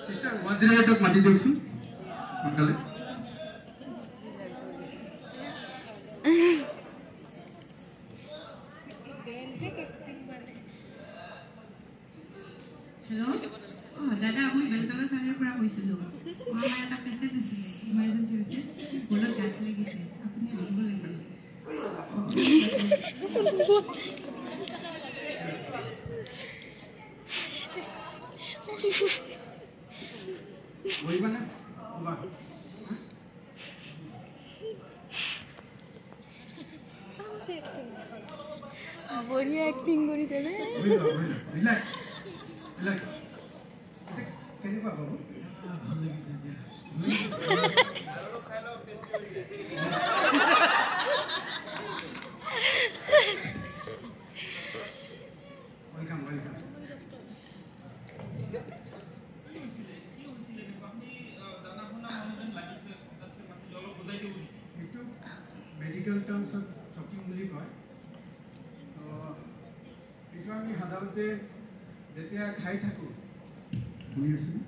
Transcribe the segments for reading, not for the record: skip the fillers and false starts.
Sister, 108 মাতি দিওকচোন সোনকালে। Hello? Oh, Dada, aku Beltala Sagar pura koisilo. Mama eta patient asile. Emergency ase. Bola gat lagise. Apuni আহিব লাগিব। ওইবা না? ওবা। বড়িয়া acting করিছে না? রিল্যাক্স। রিল্যাক্স। কেনেকুৱা বাবু? ভাল লাগিছে দিয়া। Welcome welcome. একটু মেডিকেল টাৰ্মছত চকিং বুলি কয়। তো এইটো আমি সাধাৰণতে যেতিয়া খাই থাকোঁ শুনি আছোঁ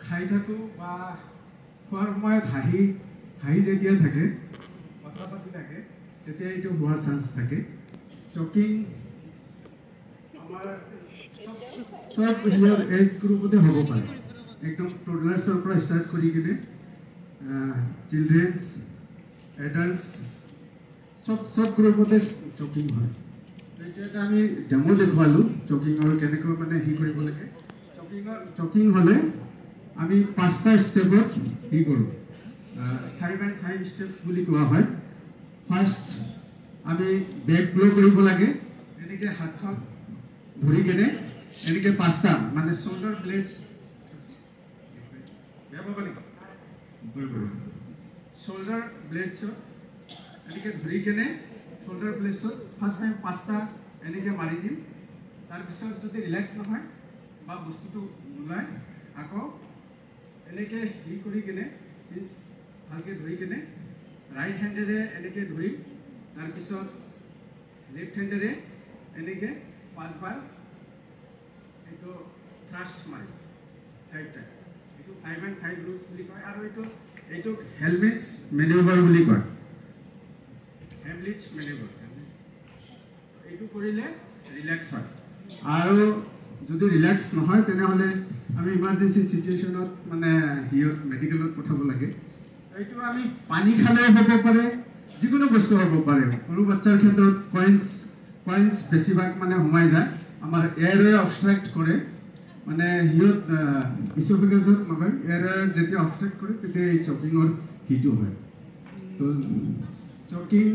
খাই থাকোঁ বা খোৱাৰ সময়ত হাঁহি যেতিয়া থাকে কথা পাতি থাকে তেতিয়া এইটো হোৱাৰ চান্স থাকে। চকিং আমাৰ চব ইয়াৰ এজ গ্ৰুপতে হ'ব পাৰে, একদম টডলাৰ্ছৰ পৰা ষ্টাৰ্ট কৰি কিনে চিলড্ৰেনছ এডাল্টছ চব গ্ৰুপতে চকিং হয়। এইটো এটা আমি ডেমো দেখুৱালোঁ চকিঙৰ কেনেকৈ মানে কৰিব লাগে। চকিং হ'লে আমি 5টা ষ্টেপত কৰোঁ, 5 and 5 steps বুলি কোৱা হয়। ফাৰ্ষ্ট আমি বেক ব্ল' কৰিব লাগে, এনেকৈ হাতখন ধৰি কেনে এনেকৈ 5টা মানে শোল্ডাৰ ব্লেডছ শোল্ডাৰ ব্লেডছত এনেকৈ ধৰি কেনে শোল্ডাৰ ব্লেডছত ফাৰ্ষ্ট টাইম 5টা এনেকৈ মাৰি দিম। তাৰপিছত যদি ৰিলেক্স নহয় বা বস্তুটো নোলায় আকৌ এনেকৈ কৰি কিনে পিছ ভালকৈ ধৰি কিনে ৰাইট হেণ্ডেৰে এনেকৈ ধৰি তাৰপিছত লেফ্ট হেণ্ডেৰে এনেকৈ 5বাৰ এইটো থ্ৰাষ্ট মাৰি 5 টাইম। এইটো 5 and 5 ৰুলছ বুলি কয় আৰু এইটোক হেলমেটছ মেনিউভাৰ বুলি কয়। হেমলিটছ মেনিউভাৰ এইটো কৰিলে ৰিলেক্স হয়। আৰু যদি ৰিলেক্স নহয় তেনেহ'লে আমি ইমাৰ্জেঞ্চি চিটুৱেশ্যনত মানে মেডিকেলত পঠাব লাগে। এইটো আমি পানী খালেও হ'ব পাৰে, যিকোনো বস্তু হ'ব পাৰে। সৰু বাচ্চাৰ ক্ষেত্ৰত কইনছ বেছিভাগ মানে সোমাই যায়, আমাৰ এয়াৰে অবষ্ট্ৰাক্ট কৰে, মানে ইছ'ফেগাছত নহয় এয়াৰে যেতিয়া অবষ্ট্ৰাক্ট কৰে তেতিয়া এই চকিঙৰ হয়। তো চকিং